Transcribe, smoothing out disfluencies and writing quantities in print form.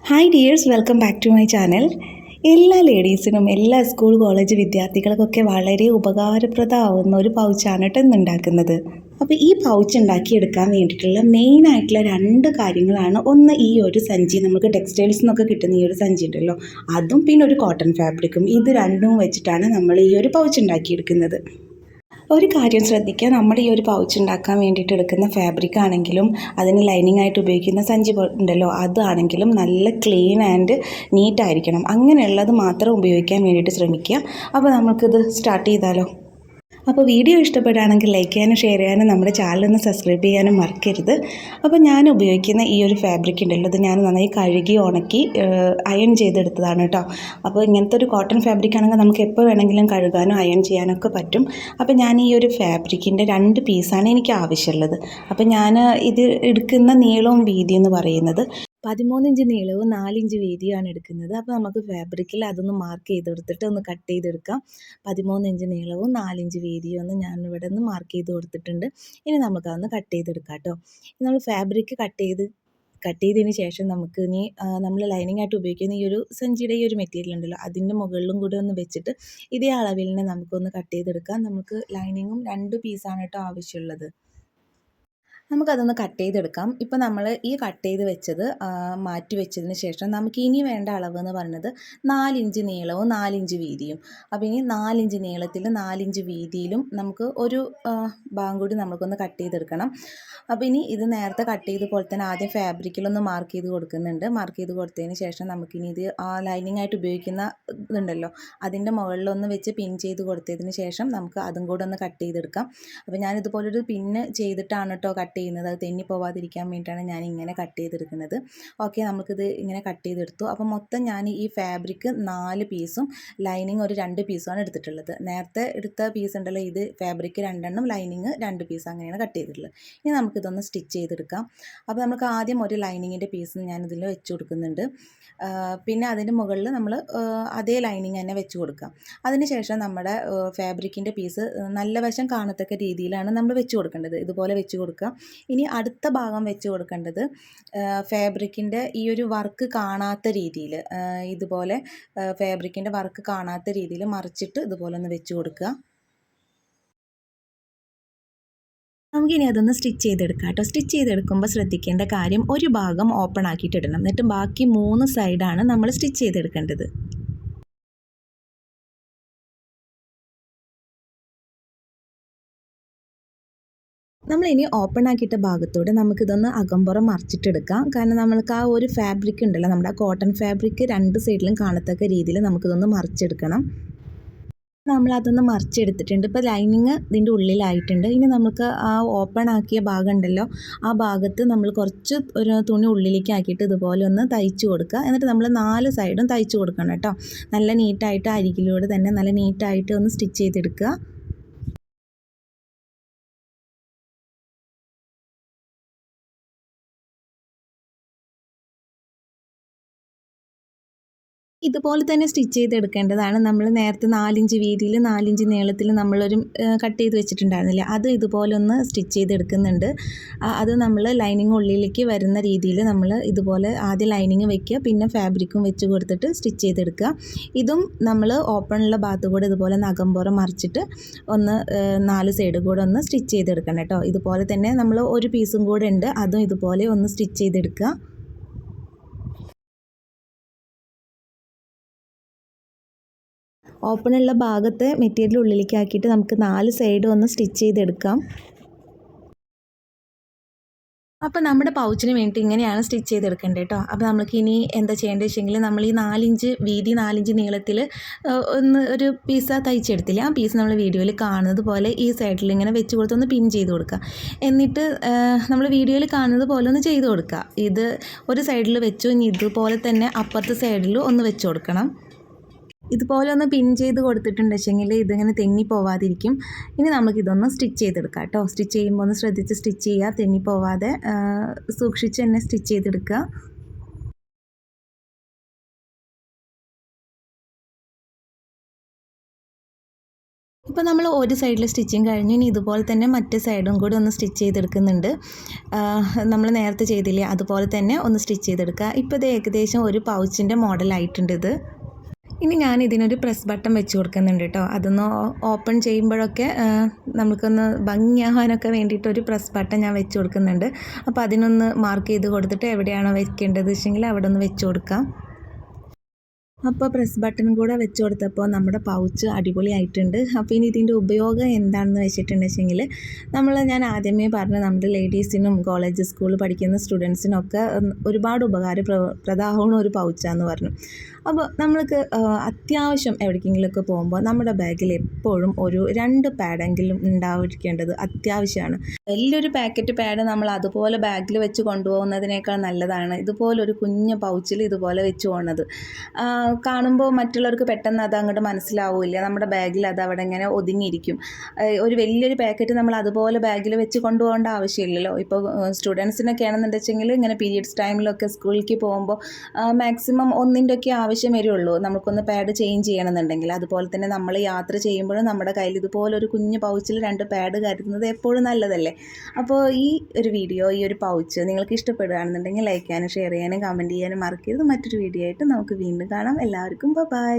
Hi dears, welcome back to my channel. എല്ലാ ലേഡീസിനും എല്ലാ സ്കൂൾ കോളേജ് വിദ്യാർത്ഥികൾക്കൊക്കെ വളരെ ഉപകാരപ്രദമാവുന്ന ഒരു പൗച്ചാണ് കേട്ടോ ഇന്ന് ഉണ്ടാക്കുന്നത്. അപ്പോൾ ഈ പൗച്ച് ഉണ്ടാക്കിയെടുക്കാൻ വേണ്ടിയിട്ടുള്ള മെയിനായിട്ടുള്ള രണ്ട് കാര്യങ്ങളാണ്. ഒന്ന്, ഈ ഒരു സഞ്ചി, നമുക്ക് ടെക്സ്റ്റൈൽസ് നിന്നൊക്കെ കിട്ടുന്ന ഈ ഒരു സഞ്ചി ഉണ്ടല്ലോ, അതും പിന്നെ ഒരു കോട്ടൺ ഫാബ്രിക്കും. ഇത് രണ്ടും വെച്ചിട്ടാണ് നമ്മൾ ഈ ഒരു പൗച്ച് ഉണ്ടാക്കിയെടുക്കുന്നത്. ഒരു കാര്യം ശ്രദ്ധിക്കുക, നമ്മുടെ ഈ ഒരു പൗച്ച് ഉണ്ടാക്കാൻ വേണ്ടിയിട്ട് എടുക്കുന്ന ഫാബ്രിക് ആണെങ്കിലും അതിന് ലൈനിങ് ആയിട്ട് ഉപയോഗിക്കുന്ന സഞ്ചി ഉണ്ടല്ലോ, അതാണെങ്കിലും നല്ല ക്ലീൻ ആൻഡ് നീറ്റായിരിക്കണം. അങ്ങനെയുള്ളത് മാത്രം ഉപയോഗിക്കാൻ വേണ്ടിയിട്ട് ശ്രമിക്കുക. അപ്പോൾ നമുക്കിത് സ്റ്റാർട്ട് ചെയ്താലോ. അപ്പോൾ വീഡിയോ ഇഷ്ടപ്പെടുകയാണെങ്കിൽ ലൈക്ക് ചെയ്യാനും ഷെയർ ചെയ്യാനും നമ്മുടെ ചാനലൊന്ന് സബ്സ്ക്രൈബ് ചെയ്യാനും മറക്കരുത്. അപ്പോൾ ഞാൻ ഉപയോഗിക്കുന്ന ഈ ഒരു ഫാബ്രിക് ഉണ്ടല്ലോ, ഇത് ഞാൻ നന്നായി കഴുകി ഉണക്കി അയൺ ചെയ്തെടുത്തതാണ് കേട്ടോ. അപ്പോൾ ഇങ്ങനത്തെ ഒരു കോട്ടൺ ഫാബ്രിക് ആണെങ്കിൽ നമുക്ക് എപ്പോൾ വേണമെങ്കിലും കഴുകാനോ അയൺ ചെയ്യാനൊക്കെ പറ്റും. അപ്പോൾ ഞാൻ ഈ ഒരു ഫാബ്രിക്കിൻ്റെ 2 പീസാണ് എനിക്ക് ആവശ്യമുള്ളത്. അപ്പോൾ ഞാൻ ഇത് എടുക്കുന്ന നീളവും വീതി എന്ന് പറയുന്നത് 13 ഇഞ്ച് നീളവും 4 ഇഞ്ച് വീതിയുമാണ് എടുക്കുന്നത്. അപ്പോൾ നമുക്ക് ഫാബ്രിക്കിൽ അതൊന്ന് മാർക്ക് ചെയ്തെടുത്തിട്ട് ഒന്ന് കട്ട് ചെയ്തെടുക്കാം. 13 ഇഞ്ച് നീളവും 4 ഇഞ്ച് വീതിയും ഒന്ന് ഞാനിവിടെ നിന്ന് മാർക്ക് ചെയ്ത് കൊടുത്തിട്ടുണ്ട്. ഇനി നമുക്കതൊന്ന് കട്ട് ചെയ്തെടുക്കാം കേട്ടോ. നമ്മൾ ഫാബ്രിക് കട്ട് ചെയ്തതിന് ശേഷം നമുക്ക് ഇനി നമ്മൾ ലൈനിങ് ആയിട്ട് ഉപയോഗിക്കുന്ന ഈ ഒരു സഞ്ചിയുടെ ഈ ഒരു മെറ്റീരിയൽ ഉണ്ടല്ലോ, അതിൻ്റെ മുകളിലും കൂടി ഒന്ന് വെച്ചിട്ട് ഇതേ അളവിൽ തന്നെ നമുക്കൊന്ന് കട്ട് ചെയ്തെടുക്കാം. നമുക്ക് ലൈനിങ്ങും 2 പീസാണ് കേട്ടോ ആവശ്യമുള്ളത്. നമുക്കതൊന്ന് കട്ട് ചെയ്തെടുക്കാം. ഇപ്പോൾ നമ്മൾ ഈ കട്ട് ചെയ്ത് വെച്ചത് മാറ്റി വെച്ചതിന് ശേഷം നമുക്ക് ഇനി വേണ്ട അളവ് എന്ന് പറയുന്നത് 4 ഇഞ്ച് നീളവും 4 ഇഞ്ച് വീതിയും. അപ്പോൾ ഇനി 4 ഇഞ്ച് നീളത്തിൽ 4 ഇഞ്ച് വീതിയിലും നമുക്ക് ഒരു ഭാഗം കൂടി നമുക്കൊന്ന് കട്ട് ചെയ്തെടുക്കണം. അപ്പോൾ ഇനി ഇത് നേരത്തെ കട്ട് ചെയ്ത് പോലെ തന്നെ ആദ്യം ഫാബ്രിക്കിലൊന്ന് മാർക്ക് ചെയ്ത് കൊടുക്കുന്നുണ്ട്. മാർക്ക് ചെയ്ത് കൊടുത്തതിന് ശേഷം നമുക്കിനി ഇത് ലൈനിങ് ആയിട്ട് ഉപയോഗിക്കുന്ന ഇതുണ്ടല്ലോ, അതിൻ്റെ മുകളിലൊന്ന് വെച്ച് പിൻ ചെയ്ത് കൊടുത്തതിന് ശേഷം നമുക്ക് അതും കൂടെ ഒന്ന് കട്ട് ചെയ്തെടുക്കാം. അപ്പോൾ ഞാനിതുപോലൊരു പിന്ന് ചെയ്തിട്ടാണ് കേട്ടോ കട്ട് ചെയ്യുന്നത്. അത് തെന്നി പോവാതിരിക്കാൻ വേണ്ടിയിട്ടാണ് ഞാൻ ഇങ്ങനെ കട്ട് ചെയ്തെടുക്കുന്നത്. ഓക്കെ, നമുക്കിത് ഇങ്ങനെ കട്ട് ചെയ്തെടുത്തു. അപ്പോൾ മൊത്തം ഞാൻ ഈ ഫാബ്രിക് 4 പീസും ലൈനിങ് ഒരു 2 പീസുമാണ് എടുത്തിട്ടുള്ളത്. നേരത്തെ എടുത്ത പീസ് ഉണ്ടല്ലോ, ഇത് ഫാബ്രിക് 2 എണ്ണം, ലൈനിങ് 2 പീസ്, അങ്ങനെയാണ് കട്ട് ചെയ്തിട്ടുള്ളത്. ഇനി നമുക്കിതൊന്ന് സ്റ്റിച്ച് ചെയ്തെടുക്കാം. അപ്പോൾ നമുക്ക് ആദ്യം ഒരു ലൈനിങ്ങിൻ്റെ പീസ് ഞാനിതിൽ വെച്ച് കൊടുക്കുന്നുണ്ട്. പിന്നെ അതിൻ്റെ മുകളിൽ നമ്മൾ അതേ ലൈനിങ് തന്നെ വെച്ച് കൊടുക്കാം. അതിനുശേഷം നമ്മുടെ ഫാബ്രിക്കിൻ്റെ പീസ് നല്ല വശം കാണത്തക്ക രീതിയിലാണ് നമ്മൾ വെച്ച് കൊടുക്കേണ്ടത്. ഇതുപോലെ വെച്ച് കൊടുക്കുക. ഇനി അടുത്ത ഭാഗം വെച്ച് കൊടുക്കേണ്ടത് ഫാബ്രിക്കിൻ്റെ ഈ ഒരു വർക്ക് കാണാത്ത രീതിയിൽ, ഇതുപോലെ ഫാബ്രിക്കിൻ്റെ വർക്ക് കാണാത്ത രീതിയിൽ മറിച്ചിട്ട് ഇതുപോലെ ഒന്ന് വെച്ച് കൊടുക്കുക. നമുക്കിനി അതൊന്ന് സ്റ്റിച്ച് ചെയ്തെടുക്കാം കേട്ടോ. സ്റ്റിച്ച് ചെയ്തെടുക്കുമ്പോൾ ശ്രദ്ധിക്കേണ്ട കാര്യം, ഒരു ഭാഗം ഓപ്പൺ ആക്കിയിട്ട് ഇടണം. എന്നിട്ട് ബാക്കി 3 സൈഡാണ് നമ്മൾ സ്റ്റിച്ച് ചെയ്തെടുക്കേണ്ടത്. നമ്മളിനി ഓപ്പൺ ആക്കിയിട്ട ഭാഗത്തോടെ നമുക്കിതൊന്ന് അകമ്പുറം മറിച്ചിട്ടെടുക്കാം. കാരണം നമ്മൾക്ക് ആ ഒരു ഫാബ്രിക് ഉണ്ടല്ലോ, നമ്മുടെ ആ കോട്ടൺ ഫാബ്രിക് 2 സൈഡിലും കാണത്തക്ക രീതിയിൽ നമുക്കിതൊന്ന് മറിച്ചെടുക്കണം. നമ്മളതൊന്ന് മറിച്ചെടുത്തിട്ടുണ്ട്. ഇപ്പോൾ ലൈനിങ് ഇതിൻ്റെ ഉള്ളിലായിട്ടുണ്ട്. ഇനി നമുക്ക് ആ ഓപ്പൺ ആക്കിയ ഭാഗം ഉണ്ടല്ലോ, ആ ഭാഗത്ത് നമ്മൾ കുറച്ച് ഒരു തുണി ഉള്ളിലേക്ക് ആക്കിയിട്ട് ഇതുപോലെ ഒന്ന് തയ്ച്ച് കൊടുക്കുക. എന്നിട്ട് നമ്മൾ 4 സൈഡും തയ്ച്ച് കൊടുക്കണം കേട്ടോ. നല്ല നീറ്റായിട്ട് അരികിലൂടെ തന്നെ നല്ല നീറ്റായിട്ട് ഒന്ന് സ്റ്റിച്ച് ചെയ്തെടുക്കുക. ഇതുപോലെ തന്നെ സ്റ്റിച്ച് ചെയ്തെടുക്കേണ്ടതാണ്. നമ്മൾ നേരത്തെ 4 ഇഞ്ച് വീതിയിൽ 4 ഇഞ്ച് നീളത്തിൽ നമ്മളൊരു കട്ട് ചെയ്ത് വെച്ചിട്ടുണ്ടായിരുന്നില്ല, അത് ഇതുപോലെ ഒന്ന് സ്റ്റിച്ച് ചെയ്തെടുക്കുന്നുണ്ട്. അത് നമ്മൾ ലൈനിങ് ഉള്ളിലേക്ക് വരുന്ന രീതിയിൽ നമ്മൾ ഇതുപോലെ ആദ്യം ലൈനിങ് വെക്കുക, പിന്നെ ഫാബ്രിക്കും വെച്ച് കൊടുത്തിട്ട് സ്റ്റിച്ച് ചെയ്തെടുക്കുക. ഇതും നമ്മൾ ഓപ്പണുള്ള ഭാഗത്ത് കൂടെ ഇതുപോലെ നഖംപുറം മറിച്ചിട്ട് ഒന്ന് 4 സൈഡ് കൂടെ ഒന്ന് സ്റ്റിച്ച് ചെയ്തെടുക്കണം കേട്ടോ. ഇതുപോലെ തന്നെ നമ്മൾ ഒരു പീസും കൂടെ ഉണ്ട്, അതും ഇതുപോലെ ഒന്ന് സ്റ്റിച്ച് ചെയ്തെടുക്കുക. ഓപ്പണുള്ള ഭാഗത്തെ മെറ്റീരിയൽ ഉള്ളിലേക്ക് ആക്കിയിട്ട് നമുക്ക് 4 സൈഡും ഒന്ന് സ്റ്റിച്ച് ചെയ്തെടുക്കാം. അപ്പോൾ നമ്മുടെ പൗച്ചിന് വേണ്ടി ഇങ്ങനെയാണ് സ്റ്റിച്ച് ചെയ്തെടുക്കേണ്ടത് കേട്ടോ. അപ്പോൾ നമുക്ക് ഇനി എന്താ ചെയ്യേണ്ടത് വെച്ചെങ്കിൽ, നമ്മൾ ഈ 4 ഇഞ്ച് വീതി 4 ഇഞ്ച് നീളത്തിൽ ഒരു പീസ് തയ്ച്ചെടുത്തില്ല, ആ പീസ് നമ്മൾ വീഡിയോയിൽ കാണുന്നത് പോലെ ഈ സൈഡിൽ ഇങ്ങനെ വെച്ച് കൊടുത്ത് ഒന്ന് പിൻ ചെയ്ത് കൊടുക്കുക. എന്നിട്ട് നമ്മൾ വീഡിയോയിൽ കാണുന്നത് പോലെ ഒന്ന് ചെയ്ത് കൊടുക്കുക. ഇത് ഒരു സൈഡിൽ വെച്ചു, ഇനി ഇതുപോലെ തന്നെ അപ്പുറത്തെ സൈഡിൽ ഒന്ന് വെച്ച് കൊടുക്കണം. ഇതുപോലെ ഒന്ന് പിൻ ചെയ്ത് കൊടുത്തിട്ടുണ്ട് വെച്ചെങ്കിൽ ഇതിങ്ങനെ തെന്നി പോവാതിരിക്കും. ഇനി നമുക്കിതൊന്ന് സ്റ്റിച്ച് ചെയ്തെടുക്കാം കേട്ടോ. സ്റ്റിച്ച് ചെയ്യുമ്പോൾ ഒന്ന് ശ്രദ്ധിച്ച് സ്റ്റിച്ച് ചെയ്യുക, തെന്നി പോവാതെ സൂക്ഷിച്ച് തന്നെ സ്റ്റിച്ച് ചെയ്തെടുക്കുക. ഇപ്പോൾ നമ്മൾ ഒരു സൈഡിൽ സ്റ്റിച്ചിങ് കഴിഞ്ഞു, ഇനി ഇതുപോലെ തന്നെ മറ്റേ സൈഡും കൂടി ഒന്ന് സ്റ്റിച്ച് ചെയ്തെടുക്കുന്നുണ്ട്. നമ്മൾ നേരത്തെ ചെയ്തില്ലേ അതുപോലെ തന്നെ ഒന്ന് സ്റ്റിച്ച് ചെയ്തെടുക്കുക. ഇപ്പോൾ ഇത് ഏകദേശം ഒരു പൗച്ചിൻ്റെ മോഡലായിട്ടുണ്ട് ഇത്. ഇനി ഞാൻ ഇതിനൊരു പ്രസ് ബട്ടൺ വെച്ച് കൊടുക്കുന്നുണ്ട് കേട്ടോ. അതൊന്ന് ഓപ്പൺ ചെയ്യുമ്പോഴൊക്കെ നമുക്കൊന്ന് ഭംഗിയാകാനൊക്കെ വേണ്ടിയിട്ട് ഒരു പ്രസ് ബട്ടൺ ഞാൻ വെച്ച് കൊടുക്കുന്നുണ്ട്. അപ്പോൾ അതിനൊന്ന് മാർക്ക് ചെയ്ത് കൊടുത്തിട്ട് എവിടെയാണോ വെക്കേണ്ടത് വെച്ചെങ്കിൽ അവിടെ ഒന്ന് വെച്ച് കൊടുക്കാം. അപ്പോൾ പ്രസ് ബട്ടണും കൂടെ വെച്ച് കൊടുത്തപ്പോൾ നമ്മുടെ പൗച്ച് അടിപൊളിയായിട്ടുണ്ട്. അപ്പോൾ ഇനി ഇതിൻ്റെ ഉപയോഗം എന്താണെന്ന് വെച്ചിട്ടുണ്ടെങ്കിൽ ഞാൻ ആദ്യമേ പറഞ്ഞു, നമ്മുടെ ലേഡീസിനും കോളേജ് സ്കൂളിൽ പഠിക്കുന്ന സ്റ്റുഡൻസിനൊക്കെ ഒരുപാട് പ്രദാഹമാണ് ഒരു പൗച്ചാന്ന് പറഞ്ഞു. അപ്പോൾ നമ്മൾക്ക് അത്യാവശ്യം എവിടേക്കെങ്കിലുമൊക്കെ പോകുമ്പോൾ നമ്മുടെ ബാഗിൽ എപ്പോഴും ഒരു 2 പാഡെങ്കിലും ഉണ്ടായിരിക്കേണ്ടത് അത്യാവശ്യമാണ്. വലിയൊരു പാക്കറ്റ് പാഡ് നമ്മൾ അതുപോലെ ബാഗിൽ വെച്ച് കൊണ്ടുപോകുന്നതിനേക്കാൾ നല്ലതാണ് ഇതുപോലൊരു കുഞ്ഞ് പൗച്ചിൽ ഇതുപോലെ വെച്ച് പോകുന്നത്. കാണുമ്പോൾ മറ്റുള്ളവർക്ക് പെട്ടെന്ന് അത് അങ്ങോട്ട് മനസ്സിലാവില്ല, നമ്മുടെ ബാഗിൽ അത് അവിടെ ഇങ്ങനെ ഒതുങ്ങിയിരിക്കും. ഒരു വലിയൊരു പാക്കറ്റ് നമ്മൾ അതുപോലെ ബാഗിൽ വെച്ച് കൊണ്ടുപോകേണ്ട ആവശ്യമില്ലല്ലോ. ഇപ്പോൾ സ്റ്റുഡൻസിനൊക്കെ ആണെന്നുണ്ടെങ്കിൽ ഇങ്ങനെ പീരിയഡ്സ് ടൈമിലൊക്കെ സ്കൂളിലേക്ക് പോകുമ്പോൾ മാക്സിമം ഒന്നിൻ്റെയൊക്കെ ആവശ്യം വരുള്ളൂ, നമുക്കൊന്ന് പാഡ് ചേഞ്ച് ചെയ്യണമെന്നുണ്ടെങ്കിൽ. അതുപോലെ തന്നെ നമ്മൾ യാത്ര ചെയ്യുമ്പോഴും നമ്മുടെ കയ്യിൽ ഇതുപോലൊരു കുഞ്ഞ് പൗച്ചിൽ 2 പാഡ് കരുതുന്നത് എപ്പോഴും നല്ലതല്ലേ. അപ്പോൾ ഈ ഒരു വീഡിയോ, ഈ ഒരു പൗച്ച് നിങ്ങൾക്ക് ഇഷ്ടപ്പെടുകയാണെന്നുണ്ടെങ്കിൽ ലൈക്ക് ചെയ്യാനും ഷെയർ ചെയ്യാനും കമൻറ്റ് ചെയ്യാനും മറക്കരുത്. മറ്റൊരു വീഡിയോ ആയിട്ട് നമുക്ക് വീണ്ടും കാണാം. എല്ലാവർക്കും ബൈ.